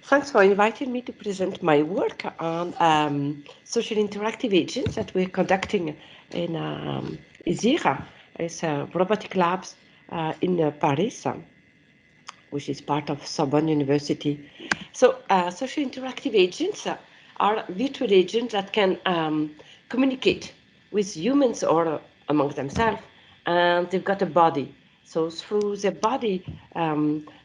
Thanks for inviting me to present my work on social interactive agents that we're conducting in ISIR. It's robotic labs in Paris, which is part of Sorbonne University. So social interactive agents are virtual agents that can communicate with humans or among themselves, and they've got a body. So through their body,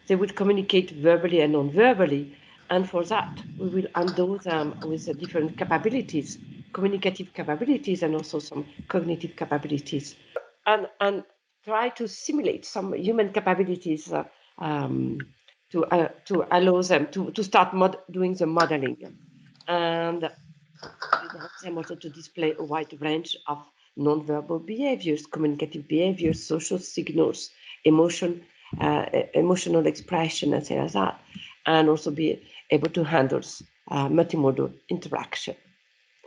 they will communicate verbally and non-verbally. And for that, we will endow them with different capabilities, communicative capabilities, and also some cognitive capabilities, and try to simulate some human capabilities to allow them to start doing the modeling. And we help them also to display a wide range of nonverbal behaviors, communicative behaviors, social signals, emotional expression, and things like that, and also be able to handle multimodal interaction.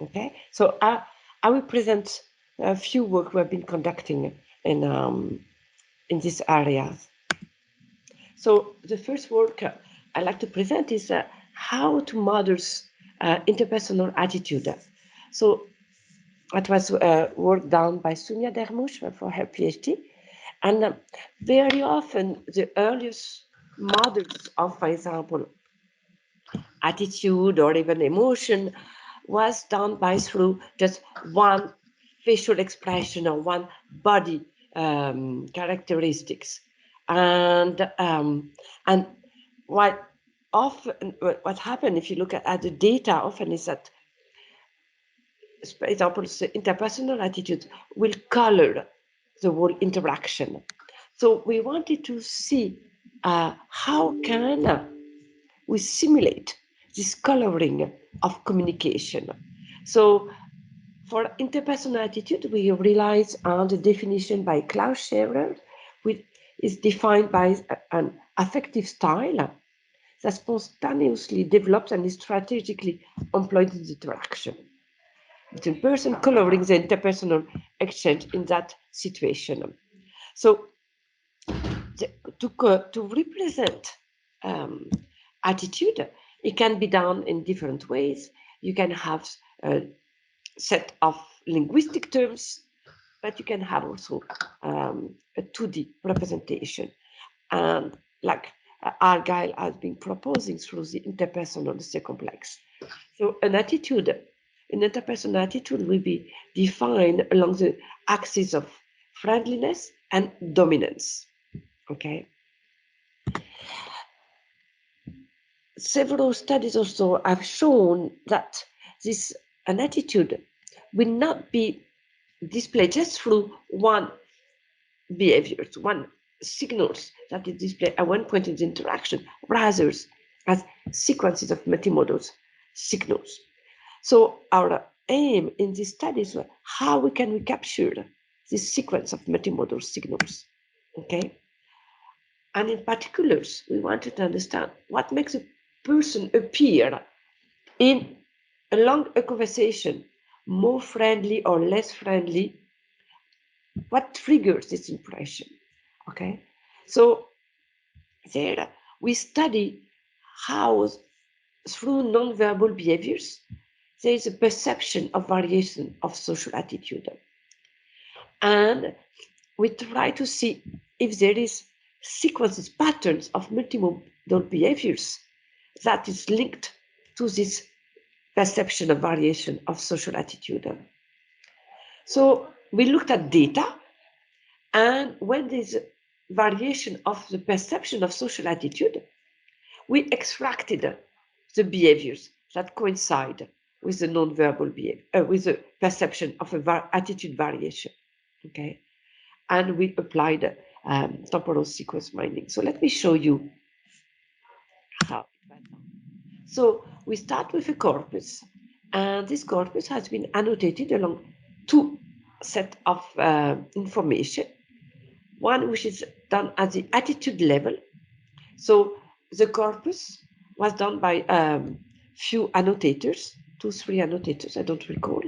Okay, so I will present a few work we have been conducting in these areas. So the first work I'd like to present is how to model interpersonal attitude. So it was work done by Sonia Dermouche for her PhD. And very often the earliest models of, for example, attitude or even emotion was done by through just one facial expression or one body characteristics. And what often what happened if you look at the data often is that, for example, the interpersonal attitude will color the whole interaction. So we wanted to see how can we simulate this coloring of communication. So for interpersonal attitude, we relies on the definition by Klaus Scherer, which is defined by an affective style that spontaneously develops and is strategically employed in the interaction between person, coloring the interpersonal exchange in that situation. So to represent attitude, it can be done in different ways. You can have a set of linguistic terms, but you can have also a 2D representation. And like Argyle has been proposing through the interpersonal circumplex. So an interpersonal attitude will be defined along the axis of friendliness and dominance. Okay. Several studies also have shown that an attitude will not be displayed just through one behavior, one signals that is displayed at one point in the interaction, rather as sequences of multimodal signals. So our aim in these studies was how can we capture this sequence of multimodal signals, okay? And in particular, we wanted to understand what makes a person appear in along a conversation more friendly or less friendly. What triggers this impression? Okay, so there we study how through nonverbal behaviors there is a perception of variation of social attitude, and we try to see if there is sequences, patterns of multimodal behaviors that is linked to this perception of variation of social attitude. So we looked at data, and when there's variation of the perception of social attitude, we extracted the behaviors that coincide with the non-verbal behavior, with the perception of attitude variation. Okay, and we applied temporal sequence mining. So let me show you how it went on. So we start with a corpus, and this corpus has been annotated along two sets of information. One which is done at the attitude level. So the corpus was done by few annotators, 2-3 annotators, I don't recall.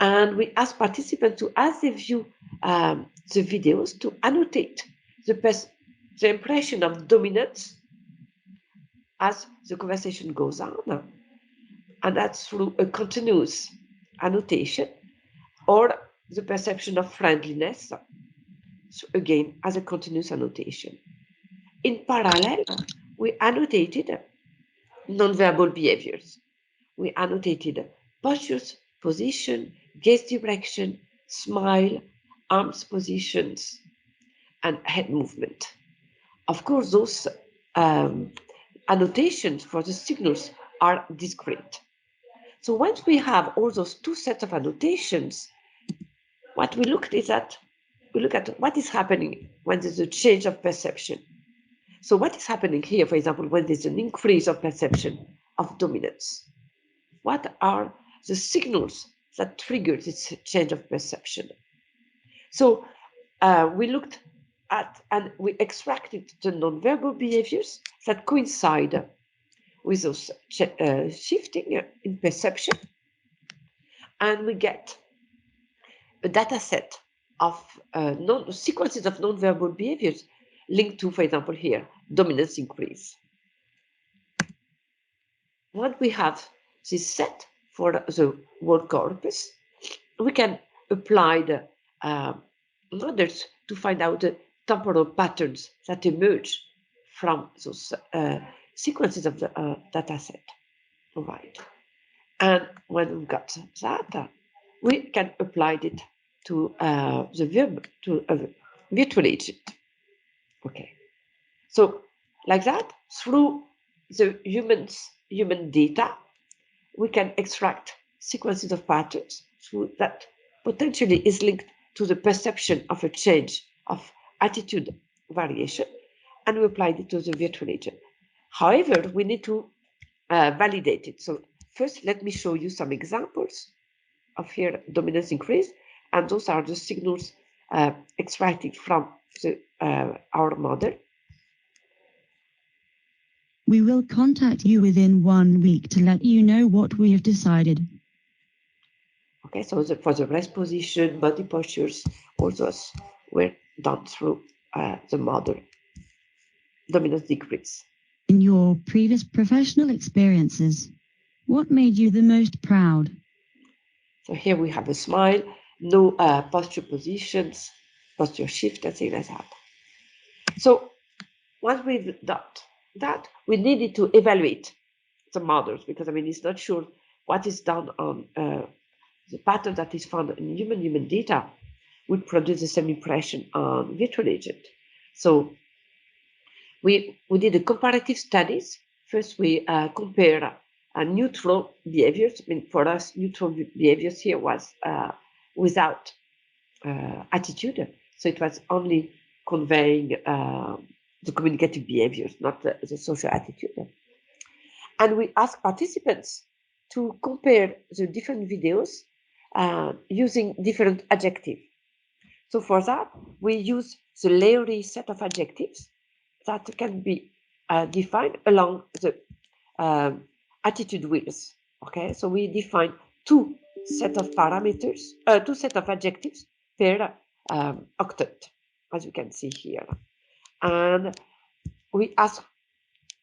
And we asked participants to, as they view the videos, to annotate the impression of dominance as the conversation goes on, and that's through a continuous annotation or the perception of friendliness, so again as a continuous annotation. In parallel, we annotated nonverbal behaviors. We annotated postures, position, gaze direction, smile, arms positions, and head movement. Of course, those annotations for the signals are discrete. So once we have all those two sets of annotations, what we look at what is happening when there's a change of perception. So what is happening here, for example, when there's an increase of perception of dominance? What are the signals that trigger this change of perception? So we looked at and we extracted the nonverbal behaviors that coincide with those shifting in perception, and we get a data set of sequences of nonverbal behaviors linked to, for example, here, dominance increase. Once we have this set for the word corpus, we can apply the models to find out the temporal patterns that emerge from those sequences of the data set. All right. And when we got that, we can apply it to the verb, to a virtual agent. Okay. So like that, through the human data, we can extract sequences of patterns through that potentially is linked to the perception of a change of attitude variation, and we applied it to the virtual agent. However, we need to validate it. So first, let me show you some examples of here dominance increase, and those are the signals extracted from our model. We will contact you within 1 week to let you know what we have decided. Okay, so for the rest position, body postures, all those were done through the model dominance decrease. In your previous professional experiences, what made you the most proud? So here we have a smile, no posture positions, posture shift, and things like that. So once we've done that, we needed to evaluate the models because it's not sure what is done on the pattern that is found in human data would produce the same impression on virtual agent. So we did a comparative studies. First, we compare neutral behaviors. For us, neutral behaviors here was without attitude. So it was only conveying the communicative behaviors, not the social attitude. And we asked participants to compare the different videos using different adjectives. So for that, we use the Layery set of adjectives that can be defined along the attitude wheels. Okay, so we define two set of parameters, two set of adjectives per octet, as you can see here. And we ask,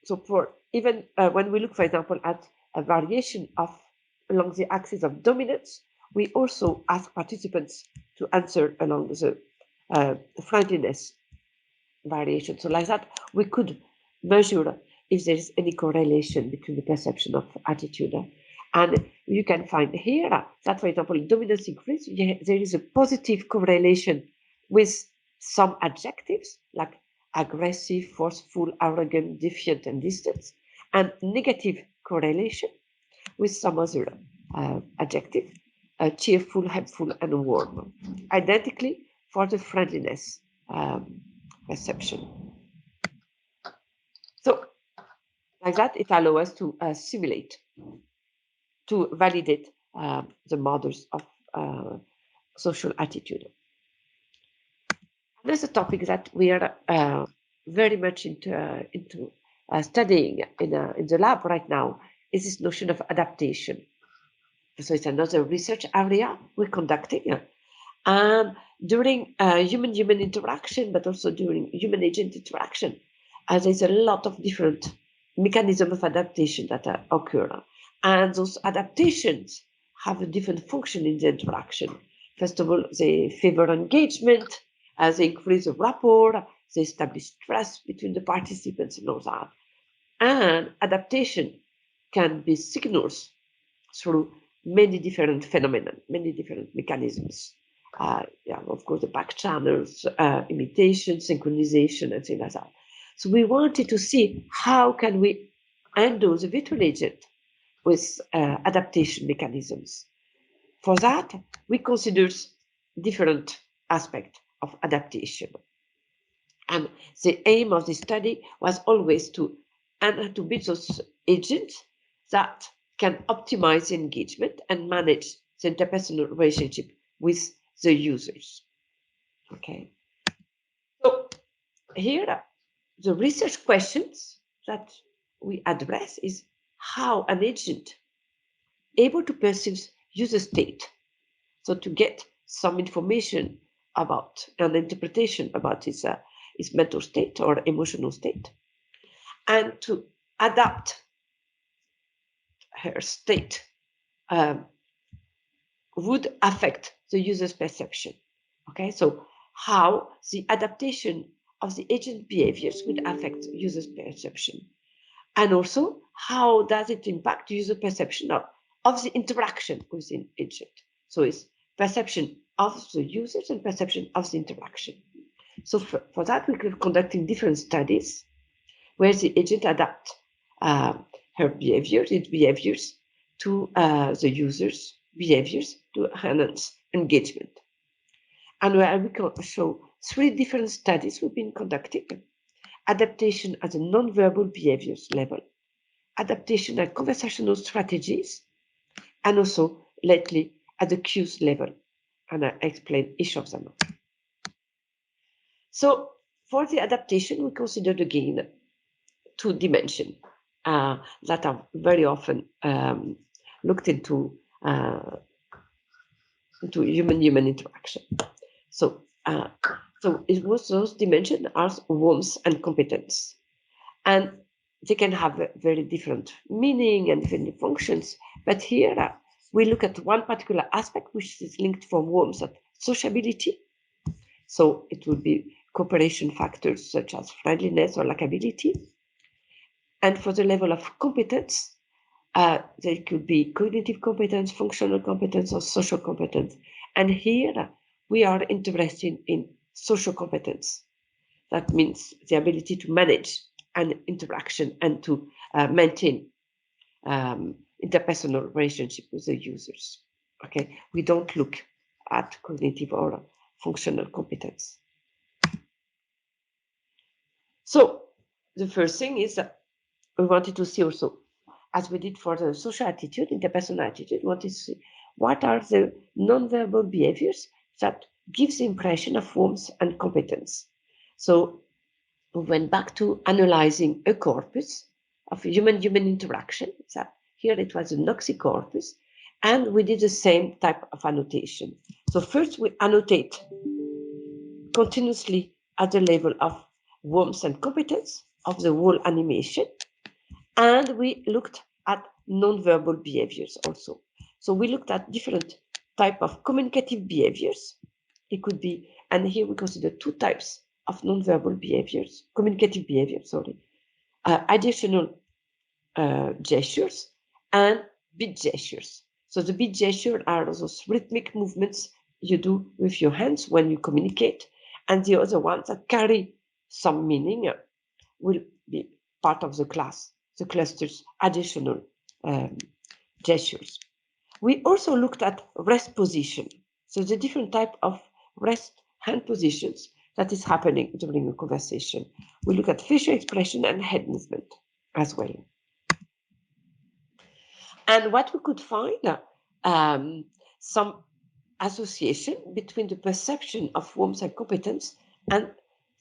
so for even when we look, for example, at a variation of along the axis of dominance, we also ask participants to answer along the friendliness variation. So like that, we could measure if there is any correlation between the perception of attitude. And you can find here that, for example, dominance increase, there is a positive correlation with some adjectives like aggressive, forceful, arrogant, defiant, and distant, and negative correlation with some other adjective, cheerful, helpful, and warm. Identically for the friendliness perception. So like that, it allows us to simulate, to validate the models of social attitude. There's a topic that we are very much into studying in the lab right now is this notion of adaptation. So it's another research area we're conducting. And during human-human interaction, but also during human-agent interaction, there's a lot of different mechanisms of adaptation that occur. And those adaptations have a different function in the interaction. First of all, they favor engagement, they increase the rapport, they establish trust between the participants and all that. And adaptation can be signals through many different phenomena, many different mechanisms. Yeah, of course, the back channels, imitation, synchronization, and things like that. So we wanted to see how can we handle the virtual agent with adaptation mechanisms. For that, we considered different aspects of adaptation. And the aim of the study was always to build those agents that can optimize engagement and manage the interpersonal relationship with the users. Okay. So here, the research questions that we address is how an agent able to perceive user state. So to get some information about an interpretation about his mental state or emotional state, and to adapt her state would affect the user's perception. Okay, so how the adaptation of the agent behaviors would affect user's perception, and also how does it impact user perception of the interaction within agent. So it's perception of the users and perception of the interaction. So for that, we could conducting different studies where the agent adapt its behaviors to the users' behaviors to enhance engagement. And where we can show 3 different studies we've been conducting: adaptation at the non-verbal behaviors level, adaptation at conversational strategies, and also lately at the cues level. And I explain each of them. So for the adaptation, we considered again 2 dimensions that are very often looked into human-human interaction. So it was those dimensions as warmth and competence, and they can have a very different meaning and different functions. But here we look at one particular aspect which is linked for warmth at sociability. So it will be cooperation factors such as friendliness or likability. And for the level of competence, there could be cognitive competence, functional competence, or social competence. And here we are interested in social competence. That means the ability to manage an interaction and to maintain interpersonal relationship with the users. Okay, we don't look at cognitive or functional competence. So the first thing is that we wanted to see also, as we did for the social attitude, interpersonal attitude, we wanted to see what are the non-verbal behaviors that gives the impression of warmth and competence. So we went back to analyzing a corpus of human-human interaction. So here it was a Noxy corpus, and we did the same type of annotation. So first we annotate continuously at the level of warmth and competence of the whole animation, and we looked at non-verbal behaviors also. So we looked at different type of communicative behaviors. It could be, and here we consider 2 types of non-verbal behaviors, communicative behaviors, additional gestures and beat gestures. So the beat gesture are those rhythmic movements you do with your hands when you communicate, and the other ones that carry some meaning will be part of the class, the cluster's additional gestures. We also looked at rest position, so the different type of rest hand positions that is happening during a conversation. We look at facial expression and head movement as well. And what we could find, some association between the perception of warmth and competence and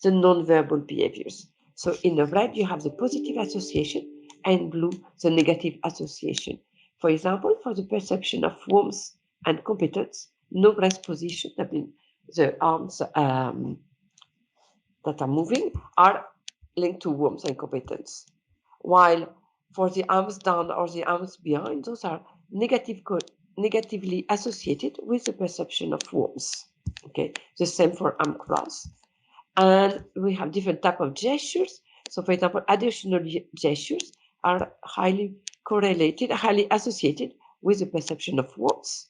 the non-verbal behaviors. So in the red, you have the positive association, and in blue, the negative association. For example, for the perception of warmth and competence, no rest position, that means the arms that are moving are linked to warmth and competence, while for the arms down or the arms behind, those are negatively associated with the perception of warmth. Okay, the same for arm cross. And we have different type of gestures. So for example, additional gestures are highly correlated, highly associated with the perception of warmth.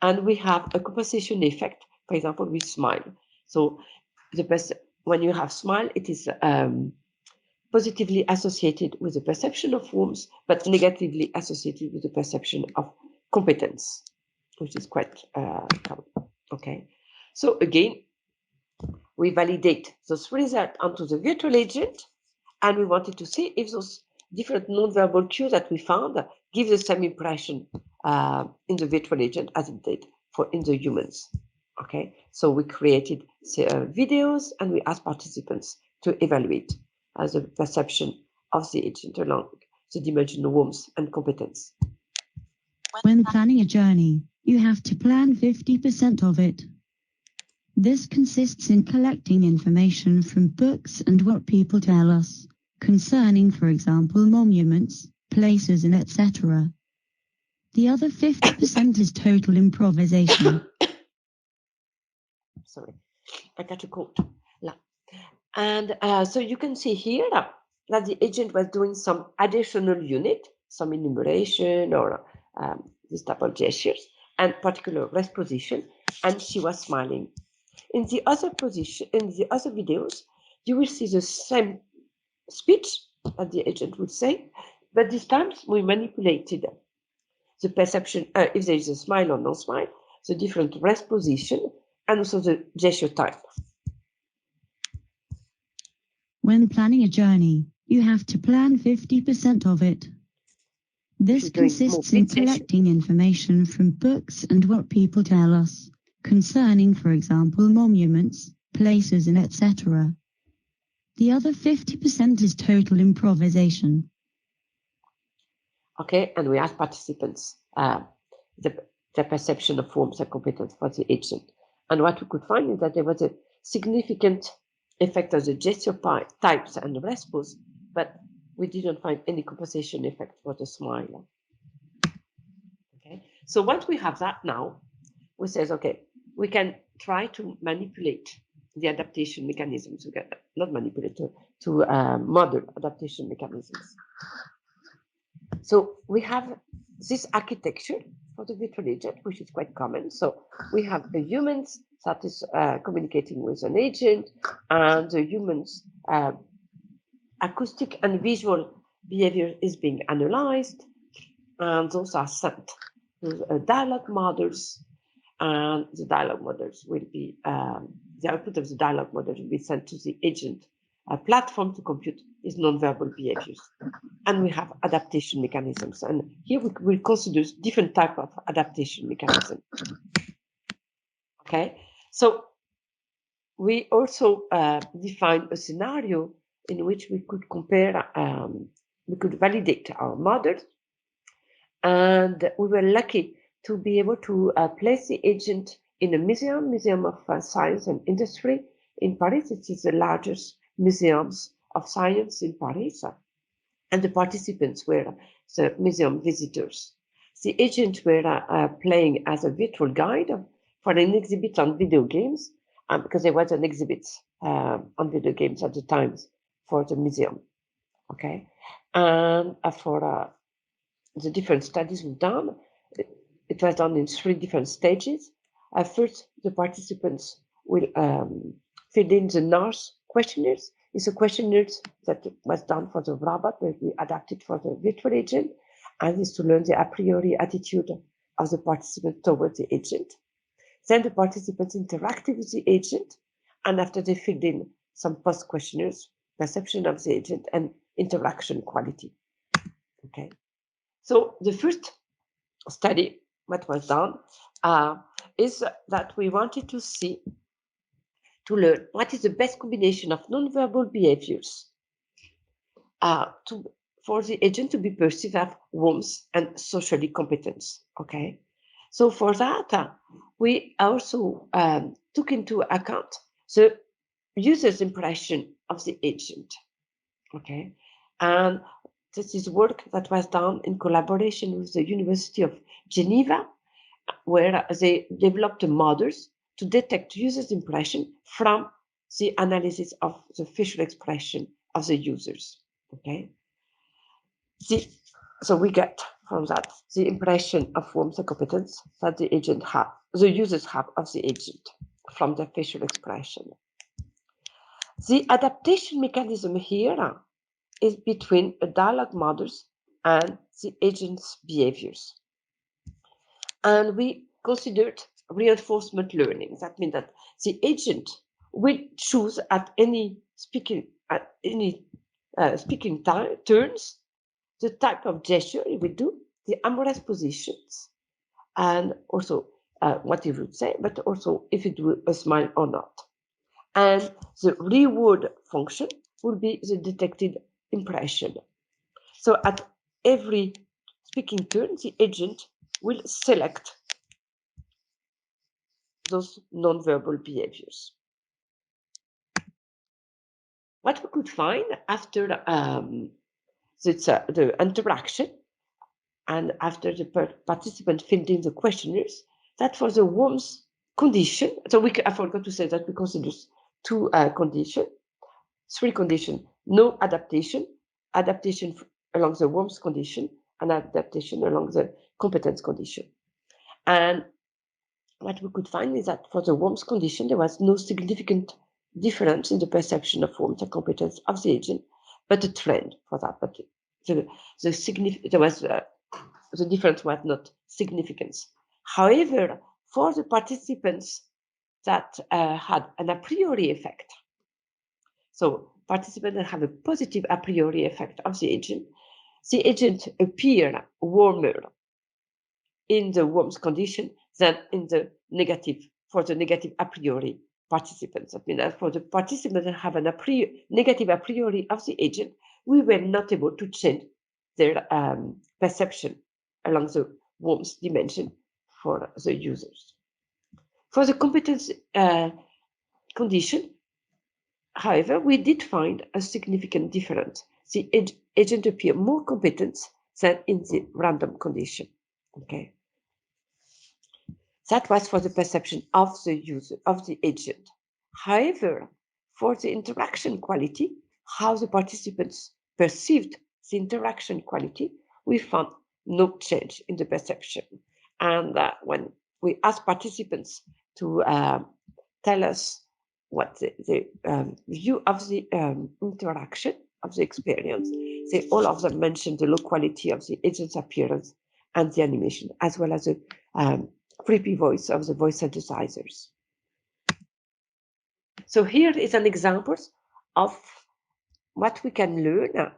And we have a compensation effect, for example, with smile. So when you have smile, it is positively associated with the perception of warmth, but negatively associated with the perception of competence, which is quite common. Okay. So again, we validate those results onto the virtual agent, and we wanted to see if those different nonverbal cues that we found give the same impression in the virtual agent as it did in the humans. Okay, so we created videos and we asked participants to evaluate the perception of the agent along the dimension of warmth and competence. When planning a journey, you have to plan 50% of it. This consists in collecting information from books and what people tell us, concerning, for example, monuments, places, and etc. The other 50% is total improvisation. Sorry, I got a cold. And so you can see here that the agent was doing some additional unit, some enumeration or this type of gestures and particular rest position, and she was smiling. In the other position, in the other videos, you will see the same speech that the agent would say, but this time we manipulated the perception, if there is a smile or no smile, the different rest position, and also the gesture type. When planning a journey, you have to plan 50% of it. This consists in collecting information from books and what people tell us, concerning, for example, monuments, places, and etc. The other 50% is total improvisation. Okay, and we asked participants the perception of forms and competence for the agent. And what we could find is that there was a significant effect of the gesture types and the response, but we didn't find any compensation effect for the smile. Okay, so once we have that now, we says, okay, we can try to manipulate the adaptation mechanisms. We can not manipulate, to model adaptation mechanisms. So we have this architecture for the virtual agent, which is quite common. So we have the humans that is communicating with an agent, and the humans acoustic and visual behavior is being analyzed, and those are sent to dialogue models, and the dialogue models will be the output of the dialogue model will be sent to the agent platform to compute his nonverbal behaviors. And we have adaptation mechanisms, and here we will consider different type of adaptation mechanism. Okay, so we also define a scenario in which we could compare, we could validate our models, and we were lucky to be able to place the agent in a museum of science and industry in Paris. It is the largest museums of science in Paris, and the participants were the museum visitors. The agents were playing as a virtual guide for an exhibit on video games, because there was an exhibit on video games at the time for the museum. Okay, and for the different studies we've done, it was done in 3 different stages. First, the participants will fill in the NARS questionnaires. It's a questionnaire that was done for the robot, but we adapted for the virtual agent, and is to learn the a priori attitude of the participant towards the agent. Then the participants interacted with the agent, and after they filled in some post questionnaires, perception of the agent and interaction quality. Okay, so the first study what was done is that we wanted to learn what is the best combination of nonverbal behaviors for the agent to be perceived as warmth and socially competence. Okay, so for that we also took into account the user's impression of the agent. Okay, And this is work that was done in collaboration with the University of Geneva, where they developed models to detect users' impression from the analysis of the facial expression of the users. Okay, so we get from that the impression of warmth and competence that the users have of the agent from their facial expression. The adaptation mechanism here is between a dialogue models and the agent's behaviors. And we considered reinforcement learning. That means that the agent will choose at any speaking turns the type of gesture he will do, the amorous positions, and also what he would say, but also if it will a smile or not. And the reward function will be the detected impression. So at every speaking turn, the agent will select those non-verbal behaviors. What we could find after the interaction and after the participant filled in the questionnaires, that for the warmth condition, so I forgot to say that we consider two conditions, three conditions: no adaptation, adaptation along the warmth condition, and adaptation along the competence condition. And what we could find is that for the warmth condition, there was no significant difference in the perception of warmth and competence of the agent, but a trend for that. But the difference was not significant. However, for the participants that had an a priori effect, so participants that have a positive a priori effect of the agent appeared warmer in the warmth condition than in the negative, for the negative a priori participants. I mean, for the participants that have an negative a priori of the agent, we were not able to change their perception along the warmth dimension for the users. For the competence condition, however, we did find a significant difference. The agent appeared more competent than in the random condition. Okay. That was for the perception of the user, of the agent. However, for the interaction quality, how the participants perceived the interaction quality, we found no change in the perception. And when we asked participants to tell us what the view of the interaction, of the experience, all of them mentioned the low quality of the agent's appearance and the animation, as well as the creepy voice of the voice synthesizers. So here is an example of what we can learn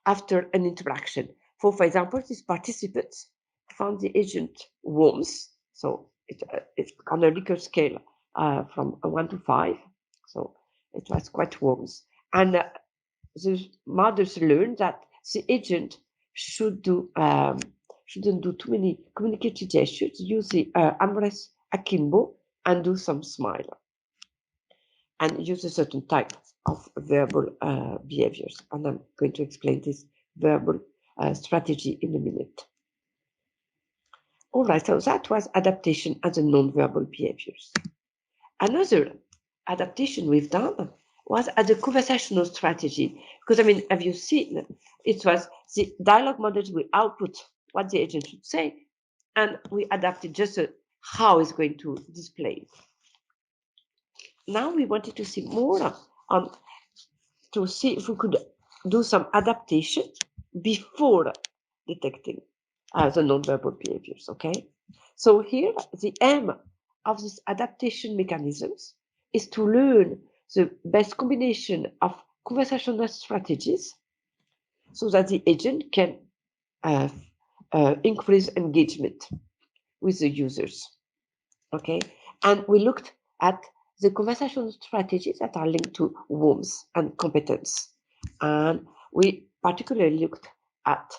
after an interaction. For example, these participants found the agent warmth, so it's on a Likert scale from 1 to 5, so it was quite warmth. And the models learned that the agent shouldn't do too many communicative gestures, use the amorous akimbo and do some smile, and use a certain type of verbal behaviors. And I'm going to explain this verbal strategy in a minute. All right, so that was adaptation as a non-verbal behaviors. Another adaptation we've done was as a conversational strategy, because I mean, have you seen, it was the dialogue models we output what the agent should say, and we adapted just how it's going to display. Now we wanted to see more on, to see if we could do some adaptation before detecting the nonverbal behaviors, okay? So here, the aim of these adaptation mechanisms is to learn the best combination of conversational strategies so that the agent can increase engagement with the users, okay? And we looked at the conversational strategies that are linked to warmth and competence. And we particularly looked at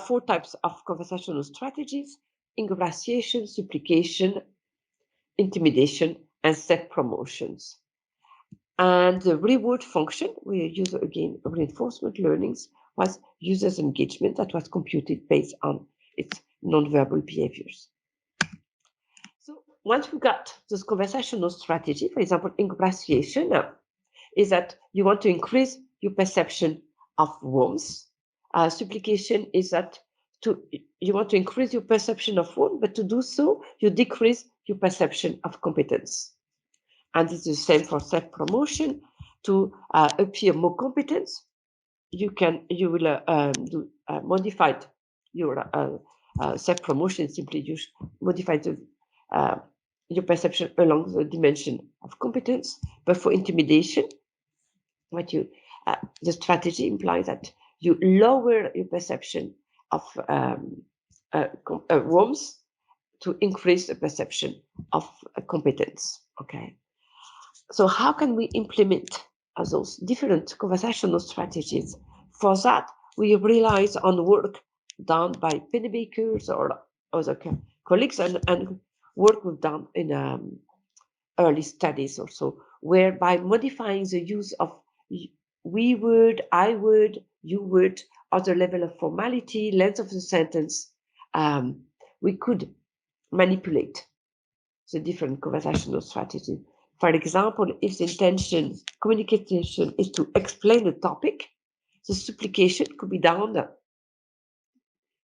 four types of conversational strategies: ingratiation, supplication, intimidation, and self-promotions. And the reward function, we use again reinforcement learnings, was users' engagement that was computed based on its nonverbal behaviors. So once we got this conversational strategy, for example, ingratiation, is that you want to increase your perception of warmth. Supplication is that you want to increase your perception of warmth, but to do so, you decrease your perception of competence. And it's the same for self-promotion. To appear more competent, you will modify your self-promotion. Simply you modify your perception along the dimension of competence. But for intimidation, the strategy implies that you lower your perception of warmth to increase the perception of competence. Okay. So how can we implement those different conversational strategies? For that, we rely on work done by pennymakers or other colleagues and work we've done in early studies also, whereby modifying the use of we word, I word, you word, other level of formality, length of the sentence, we could manipulate the different conversational strategies. For example, if the intention, communication is to explain the topic, the supplication could be done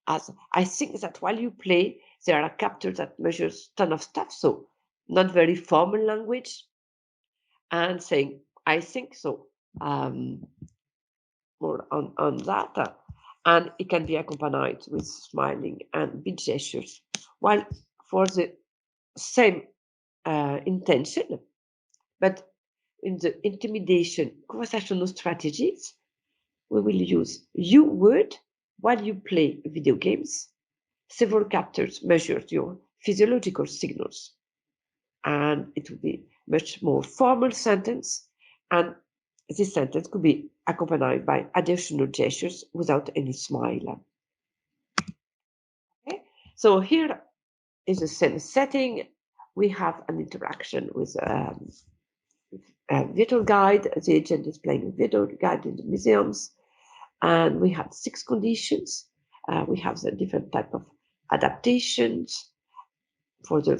as I think that while you play, there are captures that measures ton of stuff, so not very formal language, and saying, I think so, more on that. And it can be accompanied with smiling and big gestures. While for the same intention, but in the intimidation conversational strategies, we will use you word while you play video games. Several captors measure your physiological signals, and it will be much more formal sentence, and this sentence could be accompanied by additional gestures without any smile. Okay? So here is the same setting. We have an interaction with a virtual guide. The agent is playing a virtual guide in the museums, and we have 6 conditions. We have the different type of adaptations for the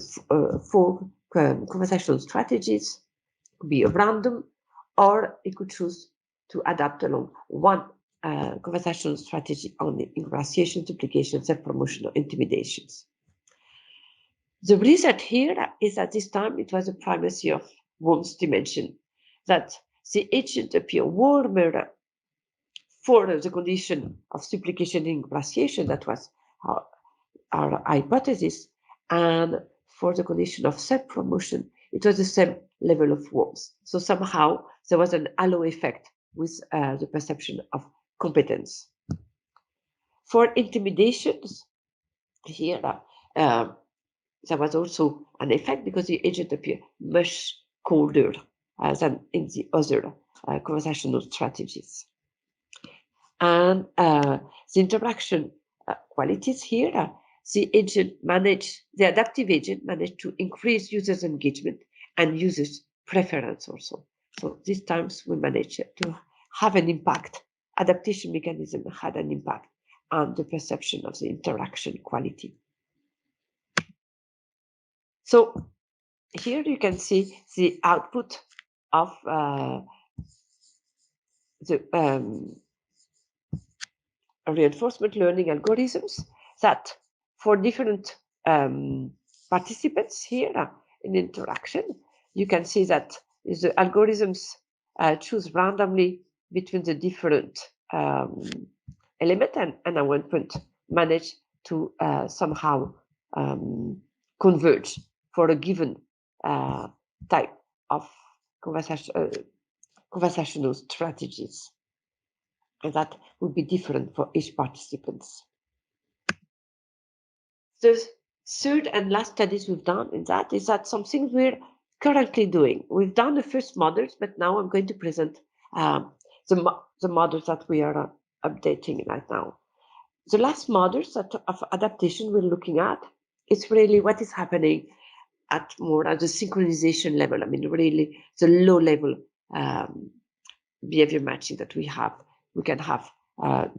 4 conversational strategies. It could be random, or it could choose to adapt along one conversational strategy only: ingratiation, supplication, self-promotion, or intimidations. The result here is that this time it was a primacy of warmth dimension, that the agent appear warmer for the condition of supplication and ingratiation. That was our hypothesis. And for the condition of self-promotion, it was the same level of warmth. So somehow there was an halo effect with the perception of competence. For intimidations, here there was also an effect because the agent appeared much colder than in the other conversational strategies. And the interaction qualities here, the adaptive agent managed to increase users' engagement and users' preference also. So these times we managed to have an impact. Adaptation mechanism had an impact on the perception of the interaction quality. So here you can see the output of the reinforcement learning algorithms, that for different participants here in interaction, you can see that the algorithms choose randomly between the different elements, and at one point manage to somehow converge for a given type of conversational strategies. And that would be different for each participant. The third and last studies we've done in that is that something we're currently doing. We've done the first models, but now I'm going to present the models that we are updating right now. The last models of adaptation we're looking at is really what is happening at the synchronization level. I mean, really the low level behavior matching that we can have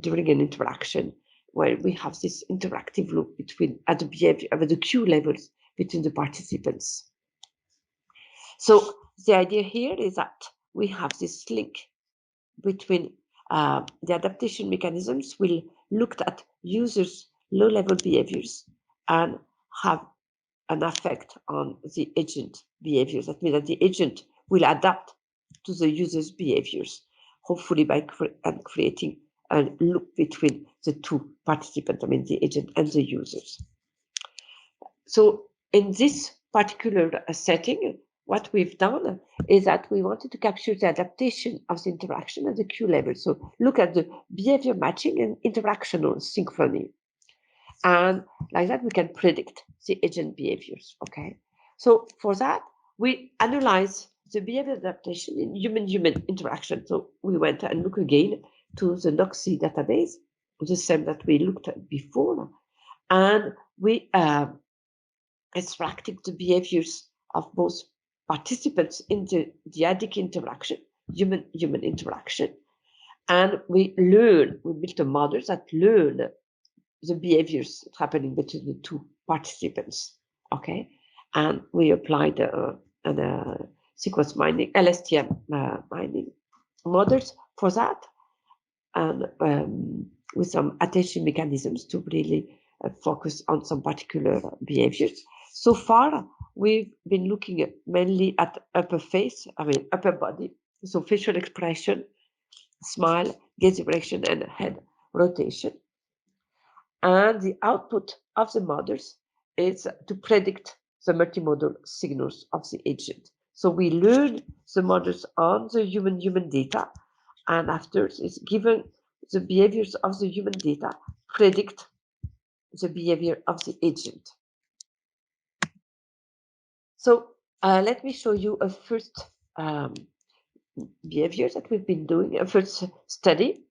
during an interaction, where we have this interactive loop between at the behavior at the cue levels between the participants. So the idea here is that we have this link between the adaptation mechanisms will look at users' low-level behaviors and have an effect on the agent behaviors. That means that the agent will adapt to the user's behaviors, hopefully by creating a loop between the two participants, I mean the agent and the users. So in this particular setting, what we've done is that we wanted to capture the adaptation of the interaction at the cue level. So look at the behavior matching and interactional synchrony. And like that, we can predict the agent behaviors, okay? So for that, we analyze the behavior adaptation in human-human interaction. So we went and look again to the NOXI database, the same that we looked at before, and we extracted the behaviors of both participants in the dyadic interaction, human-human interaction, and we built a model that learn the behaviors happening between the two participants, okay? And we applied sequence mining, LSTM mining models for that, and with some attention mechanisms to really focus on some particular behaviors. So far, we've been looking mainly at upper face, upper body, so facial expression, smile, gaze direction, and head rotation. And the output of the models is to predict the multimodal signals of the agent. So we learn the models on the human data, and after it's given the behaviors of the human data, predict the behavior of the agent. So let me show you a first behavior that we've been doing, a first study,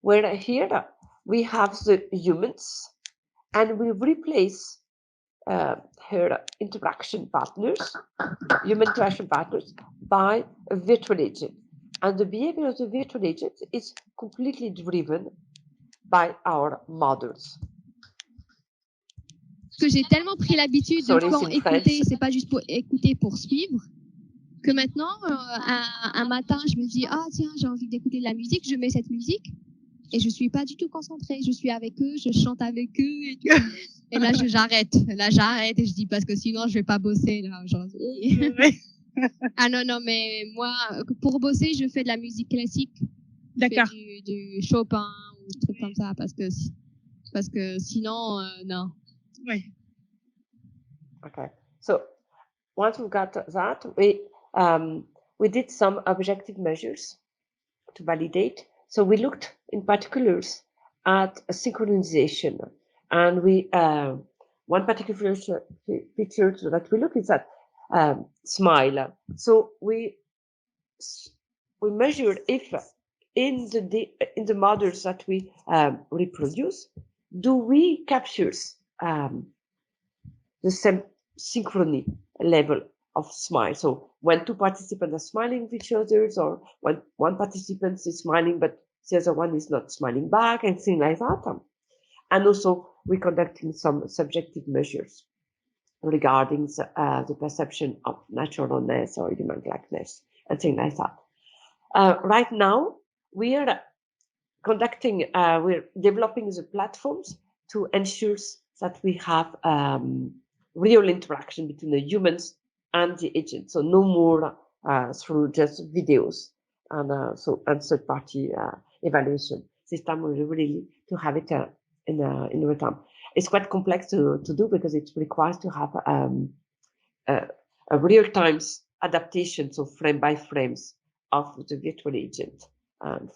where here we have the humans, and we replace her interaction partners, human interaction partners, by a virtual agent. And the behavior of the virtual agent is completely driven by our models. Parce que j'ai tellement pris l'habitude de quand écouter, c'est pas juste pour écouter pour suivre, que maintenant, un matin, je me dis, ah tiens, j'ai envie d'écouter de la musique, je mets cette musique, et je suis pas du tout concentrée. Je suis avec eux, je chante avec eux, et, et là, j'arrête. Là, j'arrête, et je dis, parce que sinon, je vais pas bosser, là, aujourd'hui. Ah non, mais moi, pour bosser, je fais de la musique classique. D'accord. Du Chopin, ou des trucs comme ça, parce que sinon, non. Oui. Okay. So once we got that, we did some objective measures to validate. So we looked in particulars at a synchronization, and we one particular feature that we look is at smile. So we measured if in the models that we reproduce, do we capture the same synchrony level of smile? So when two participants are smiling with each other, or when one participant is smiling but the other one is not smiling back, and things like that. And also we're conducting some subjective measures regarding the perception of naturalness or human likeness and things like that. Right now we are conducting, we're developing the platforms to ensure that we have real interaction between the humans and the agent. So no more through just videos and third-party evaluation. This time we really to have it in real time. It's quite complex to do because it requires to have a real-time adaptation, so frame by frames of the virtual agent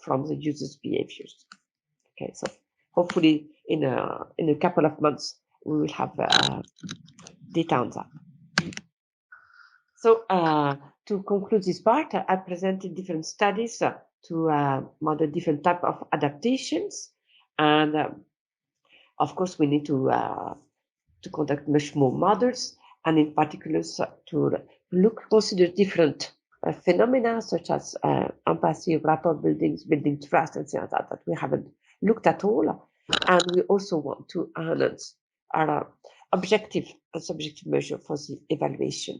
from the user's behaviors. Okay, so hopefully in a couple of months we will have data on that. So to conclude this part, I presented different studies to model different type of adaptations, and of course we need to conduct much more models, and in particular to consider different phenomena such as empathy, rapport buildings, building trust, and things like that we haven't looked at all. And we also want to enhance our objective and subjective measure for the evaluation.